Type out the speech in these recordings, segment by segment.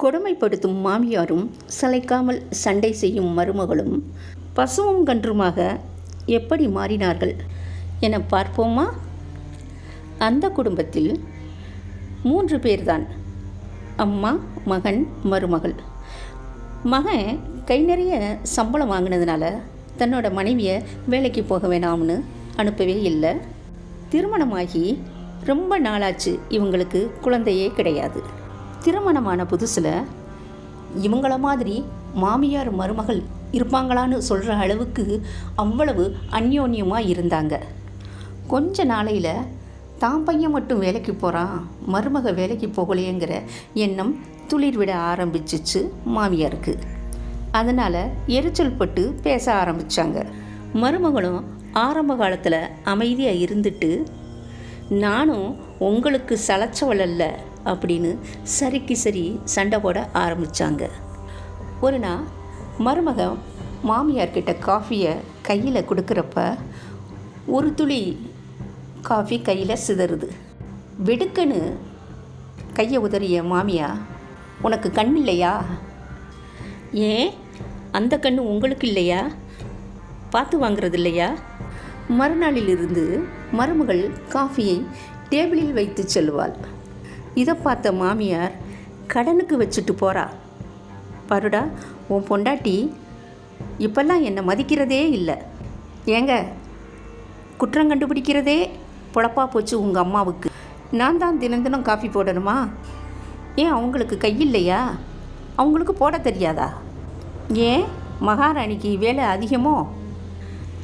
கொடுமைப்படுத்தும் மாமியாரும் சளைக்காமல் சண்டை செய்யும் மருமகளும் பசுவும் கன்றுமாக எப்படி மாறினார்கள் என பார்ப்போமா? அந்த குடும்பத்தில் 3 பேர்தான். அம்மா, மகன், மருமகள். மகன் கை நிறைய சம்பளம் வாங்கினதுனால தன்னோட மனைவியை வேலைக்கு போக வேணாம்னு அனுப்பவே இல்லை. திருமணமாகி ரொம்ப நாளாச்சு, இவங்களுக்கு குழந்தையே கிடையாது. திருமணமான புதுசில் இவங்கள மாதிரி மாமியார் மருமகள் இருப்பாங்களான்னு சொல்கிற அளவுக்கு அவ்வளவு அந்யோன்யமாக இருந்தாங்க. கொஞ்ச நாளையில் தான் பையன் மட்டும் வேலைக்கு போகிறான், மருமக வேலைக்கு போகலையேங்கிற எண்ணம் துளிர் விட ஆரம்பிச்சிச்சு மாமியாருக்கு. அதனால் எரிச்சல் பட்டு பேச ஆரம்பித்தாங்க. மருமகளும் ஆரம்ப காலத்தில் அமைதியாக இருந்துட்டு, நானும் உங்களுக்கு சளைச்சவள் அல்ல அப்படின்னு சரிக்கு சரி சண்டை போட ஆரம்பித்தாங்க. ஒரு நாள் மருமக மாமியார்கிட்ட காஃபியை கையில் கொடுக்குறப்ப ஒரு துளி காஃபி கையில் சிதறுது. வெடுக்குன்னு கையை உதறிய மாமியா, உனக்கு கண் இல்லையா? ஏன் அந்த கண் உங்களுக்கு இல்லையா? பார்த்து வாங்கிறது இல்லையா? மறுநாளிலிருந்து மருமகள் காஃபியை டேபிளில் வைத்து செல்வாள். இதை பார்த்த மாமியார் கடனுக்கு வச்சுட்டு போகிறா. பாருடா, உன் பொண்டாட்டி இப்பெல்லாம் என்னை மதிக்கிறதே இல்லை. ஏங்க, குற்றம் கண்டுபிடிக்கிறதே பொழப்பா போச்சு உங்கள் அம்மாவுக்கு. நான் தான் தினம் தினம் காஃபி போடணுமா? ஏன் அவங்களுக்கு கையில்லையா? அவங்களுக்கு போட தெரியாதா? ஏன் மகாராணிக்கு வேலை அதிகமோ?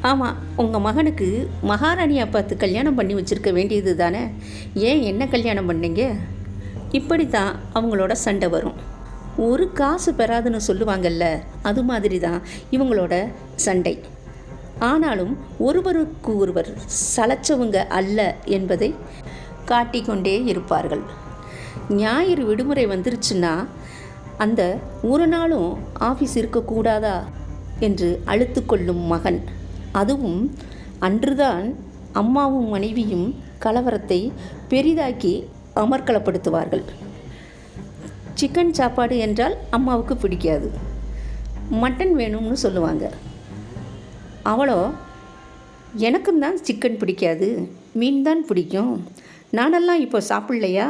ஆமாம், உங்கள் மகனுக்கு மகாராணியை பார்த்து கல்யாணம் பண்ணி வச்சுருக்க வேண்டியது தானே, ஏன் என்ன கல்யாணம் பண்ணீங்க? இப்படி தான் அவங்களோட சண்டை வரும். ஒரு காசு பெறாதுன்னு சொல்லுவாங்கல்ல, அது மாதிரி தான் இவங்களோட சண்டை. ஆனாலும் ஒருவருக்கு ஒருவர் சளைச்சவங்க அல்ல என்பதை காட்டிக்கொண்டே இருப்பார்கள். ஞாயிறு விடுமுறை வந்துருச்சுன்னா அந்த ஒரு நாளும் ஆஃபீஸ் இருக்கக்கூடாதா என்று அழுத்து கொள்ளும் மகன். அதுவும் அன்றுதான் அம்மாவும் மனைவியும் கலவரத்தை பெரிதாக்கி அமர்க்களப்படுத்துவார்கள். சிக்கன் சாப்பாடு என்றால் அம்மாவுக்கு பிடிக்காது, மட்டன் வேணும்னு சொல்லுவாங்க. அவளோ, எனக்கும் தான் சிக்கன் பிடிக்காது, மீன் தான் பிடிக்கும், நானெல்லாம் இப்போ சாப்பிட்லையா?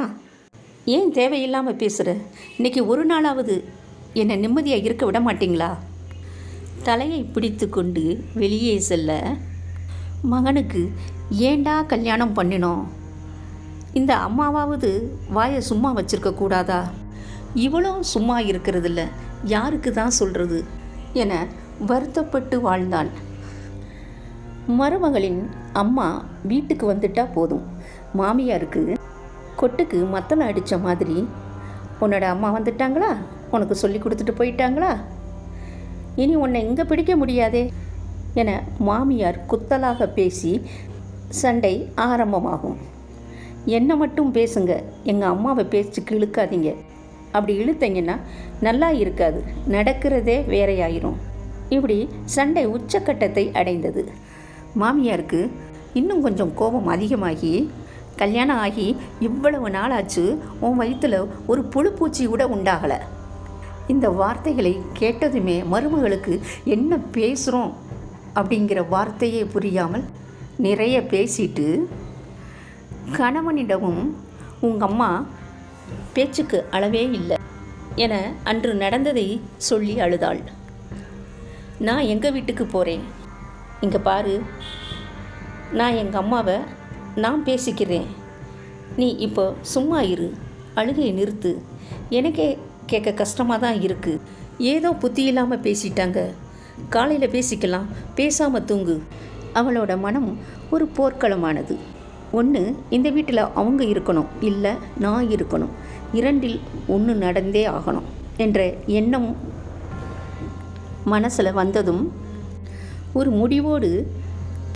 ஏன் தேவையில்லாமல் பேசுகிற? இன்றைக்கி ஒரு நாளாவது என்னை நிம்மதியாக இருக்க விட மாட்டிங்களா? தலையை பிடித்து கொண்டு வெளியே செல்ல மகனுக்கு, ஏண்டா கல்யாணம் பண்ணினோம்? இந்த அம்மாவாவது வாயை சும்மா வச்சிருக்க கூடாதா? இவளும் சும்மா இருக்கிறதில்ல, யாருக்கு தான் சொல்கிறது என வருத்தப்பட்டு வாழ்ந்தான். மருமகளின் அம்மா வீட்டுக்கு வந்துட்டா போதும், மாமியாருக்கு கொட்டுக்கு மத்தளம் அடித்த மாதிரி, உன்னோட அம்மா வந்துட்டாங்களா, உனக்கு சொல்லி கொடுத்துட்டு போயிட்டாங்களா, இனி உன்னை இங்கே பிடிக்க முடியாதே என மாமியார் குத்தலாக பேசி சண்டை ஆரம்பமாகும். என்னை மட்டும் பேசுங்க, எங்கள் அம்மாவை பேச்சுக்கு இழுக்காதீங்க. அப்படி இழுத்தீங்கன்னா நல்லா இருக்காது, நடக்கிறதே வேறையாயிரும். இப்படி சண்டை உச்சக்கட்டத்தை அடைந்தது. மாமியாருக்கு இன்னும் கொஞ்சம் கோபம் அதிகமாகி, கல்யாணம் ஆகி இவ்வளவு நாளாச்சு, உன் வயிற்றில் ஒரு புழுப்பூச்சி கூட உண்டாகலை. இந்த வார்த்தைகளை கேட்டதுமே மருமகளுக்கு என்ன பேசுகிறோம் அப்படிங்கிற வார்த்தையே புரியாமல் நிறைய பேசிட்டு, கணவனிடமும் உங்கள் அம்மா பேச்சுக்கு அளவே இல்லை என அன்று நடந்ததை சொல்லி அழுதாள். நான் எங்கள் வீட்டுக்கு போகிறேன், இங்கே பாரு, நான் எங்கள் அம்மாவை நான் பேசிக்கிறேன், நீ இப்போ சும்மா இரு, அழுகையை நிறுத்து, எனக்கே கேட்க கஷ்டமாக தான் இருக்குது. ஏதோ புத்தி இல்லாமல் பேசிட்டாங்க, காலையில் பேசிக்கலாம், பேசாமல் தூங்கு. அவளோட மனம் ஒரு போர்க்களமானது. ஒன்று இந்த வீட்டில் அவங்க இருக்கணும், இல்லை நான் இருக்கணும், இரண்டில் ஒன்று நடந்தே ஆகணும் என்ற எண்ணம் மனசில் வந்ததும் ஒரு முடிவோடு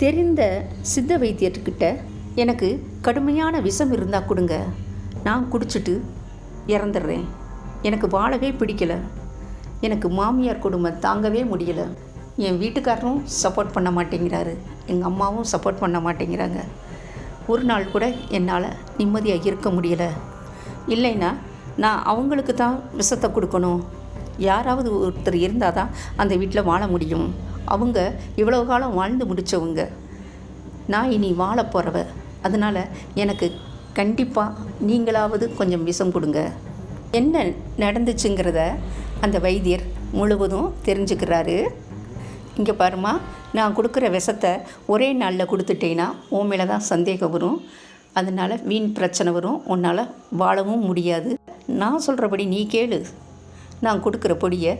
தெரிந்த சித்த வைத்தியர்கிட்ட, எனக்கு கடுமையான விஷம் இருந்தால் கொடுங்க, நான் குடிச்சிட்டு இறந்துடுறேன், எனக்கு வாழவே பிடிக்கலை, எனக்கு மாமியார் கொடுமை தாங்கவே முடியலை, என் வீட்டுக்காரரும் சப்போர்ட் பண்ண மாட்டேங்கிறாரு, எங்கள் அம்மாவும் சப்போர்ட் பண்ண மாட்டேங்கிறாங்க, ஒரு நாள் கூட என்னால் நிம்மதியாக இருக்க முடியலை, இல்லைன்னா நான் அவங்களுக்கு தான் விஷத்தை கொடுக்கணும்? யாராவது ஒருத்தர் இருந்தால் தான் அந்த வீட்டில் வாழ முடியும். அவங்க இவ்வளோ காலம் வாழ்ந்து முடித்தவங்க, நான் இனி வாழ போகிறவ. அதனால் எனக்கு கண்டிப்பாக நீங்களாவது கொஞ்சம் விஷம் கொடுங்க. என்ன நடந்துச்சுங்கிறத அந்த வைத்தியர் முழுவதும் தெரிஞ்சுக்கிறாரு. இங்கே பாருமா, நான் கொடுக்குற விஷத்தை ஒரே நாளில் கொடுத்துட்டேன்னா உன் மேலே தான் சந்தேகம் வரும். அதனால் வீண் பிரச்சனை வரும். உன்னால் வாழவும் முடியாது. நான் சொல்கிறபடி நீ கேளு. நான் கொடுக்குற பொடியை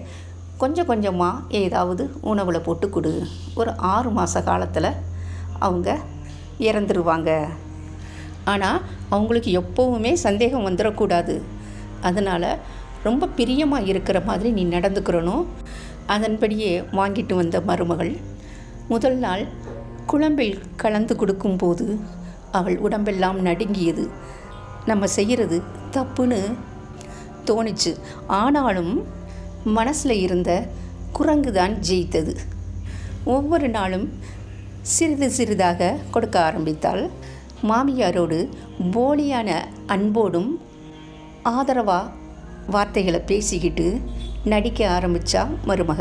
கொஞ்சம் கொஞ்சமாக ஏதாவது உணவில் போட்டு கொடு. ஒரு 6 மாத காலத்தில் அவங்க இறந்துருவாங்க. ஆனால் அவங்களுக்கு எப்போவுமே சந்தேகம் வந்துடக்கூடாது. அதனால் ரொம்ப பிரியமாக இருக்கிற மாதிரி நீ நடந்துக்கிறணும். அதன்படியே வாங்கிட்டு வந்த மருமகள் முதல் நாள் குழம்பில் கலந்து கொடுக்கும்போது அவள் உடம்பெல்லாம் நடுங்கியது. நம்ம செய்கிறது தப்புன்னு தோணிச்சு. ஆனாலும் மனசில் இருந்த குரங்கு தான் ஜெயித்தது. ஒவ்வொரு நாளும் சிறிது சிறிதாக கொடுக்க ஆரம்பித்தாள். மாமியாரோடு போலியான அன்போடும் ஆதரவாக வார்த்தைகளை பேசிக்கிட்டு நடிக்க ஆரம்பித்தா மருமக.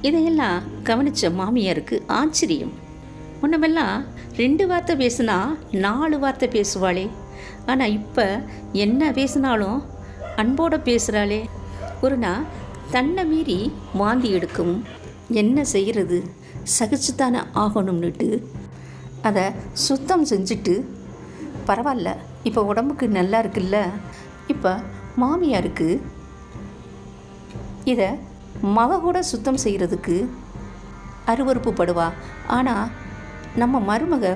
இதையெல்லாம் கவனித்த மாமியாருக்கு ஆச்சரியம். முன்னமெல்லாம் 2 வார்த்தை பேசுனா 4 வார்த்தை பேசுவாளே, ஆனால் இப்போ என்ன பேசினாலும் அன்போடு பேசுகிறாளே. ஒரு நாள் தன்னை மீறி வாந்தி எடுக்கவும் என்ன செய்கிறது, சகிச்சுத்தானே ஆகணும்னுட்டு அதை சுத்தம் செஞ்சுட்டு, பரவாயில்ல இப்போ உடம்புக்கு நல்லா இருக்குல்ல, இப்போ மாமியாருக்கு இதை மக கூட சுத்தம் செய்கிறதுக்கு அருவருப்பு படுவா. ஆனால் நம்ம மருமக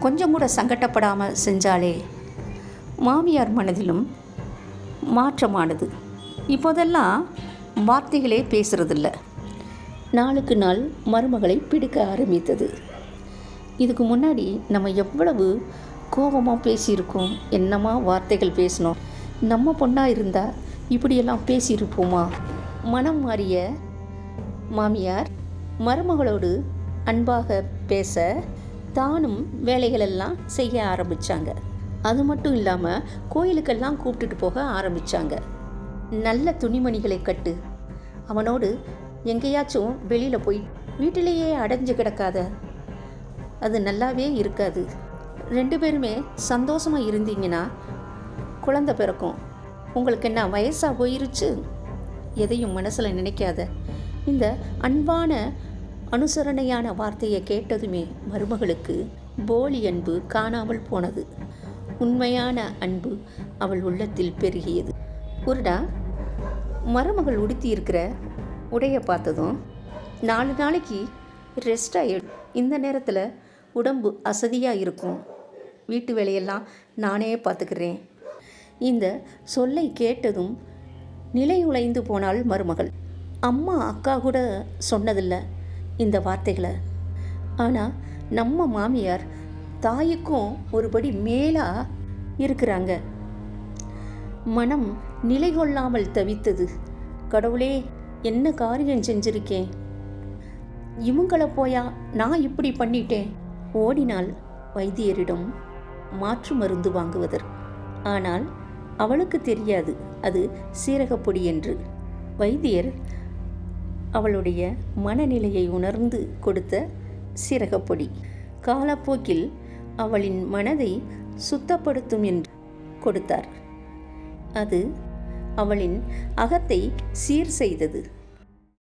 கொஞ்சம் கூட சங்கடப்படாமல் செஞ்சாலே மாமியார் மனதிலும் மாற்றமானது. இப்போதெல்லாம் வார்த்தைகளே பேசுகிறதில்ல. நாளுக்கு நாள் மருமகளை பிடிக்க ஆரம்பித்தது. இதுக்கு முன்னாடி நம்ம எவ்வளவு கோபமாக பேசியிருக்கோம், என்னமா வார்த்தைகள் பேசினோம். நம்ம பொண்ணாக இருந்தால் இப்படியெல்லாம் பேசியிருப்போமா? மனம் மாறிய மாமியார் மருமகளோடு அன்பாக பேச தானும் வேலைகளெல்லாம் செய்ய ஆரம்பித்தாங்க. அது மட்டும் இல்லாமல் கோயிலுக்கெல்லாம் கூப்பிட்டுட்டு போக ஆரம்பித்தாங்க. நல்ல துணிமணிகளை கட்டு, அவனோடு எங்கேயாச்சும் வெளியில் போய் வீட்டிலேயே அடைஞ்சு கிடக்காத, அது நல்லாவே இருக்காது. 2 பேருமே சந்தோஷமாக இருந்தீங்கன்னா குழந்தை பிறக்கும். உங்களுக்கு என்ன வயசாக போயிருச்சு? எதையும் மனசில் நினைக்காத. இந்த அன்பான அனுசரணையான வார்த்தையை கேட்டதுமே மருமகளுக்கு போலி அன்பு காணாமல் போனது. உண்மையான அன்பு அவள் உள்ளத்தில் பெருகியது. ஒருடா மருமகள் உடுத்தி இருக்கிற உடைய பார்த்ததும் 4 நாளைக்கு ரெஸ்ட் ஆகிடும். இந்த நேரத்தில் உடம்பு அசதியாக இருக்கும். வீட்டு வேலையெல்லாம் நானே பார்த்துக்கிறேன். இந்த சொல்லை கேட்டதும் நிலை உழைந்து போனாள் மருமகள். அம்மா அக்கா கூட சொன்னதில்லை இந்த வார்த்தைகளை. ஆனால் நம்ம மாமியார் தாய்க்கும் ஒருபடி மேலாக இருக்கிறாங்க. மனம் நிலை கொள்ளாமல் தவித்தது. கடவுளே, என்ன காரியம் செஞ்சிருக்கேன்? இவங்களை போயா நான் இப்படி பண்ணிட்டேன். ஓடினாள் வைத்தியரிடம் மாற்று மருந்து வாங்குவதற்கு. ஆனால் அவளுக்கு தெரியாது அது சீரகப்பொடி என்று. வைத்தியர் அவளுடைய மனநிலையை உணர்ந்து கொடுத்த சீரகப்பொடி காலப்போக்கில் அவளின் மனதை சுத்தப்படுத்தும் என்று கொடுத்தார். அது அவளின் அகத்தை சீர் செய்தது.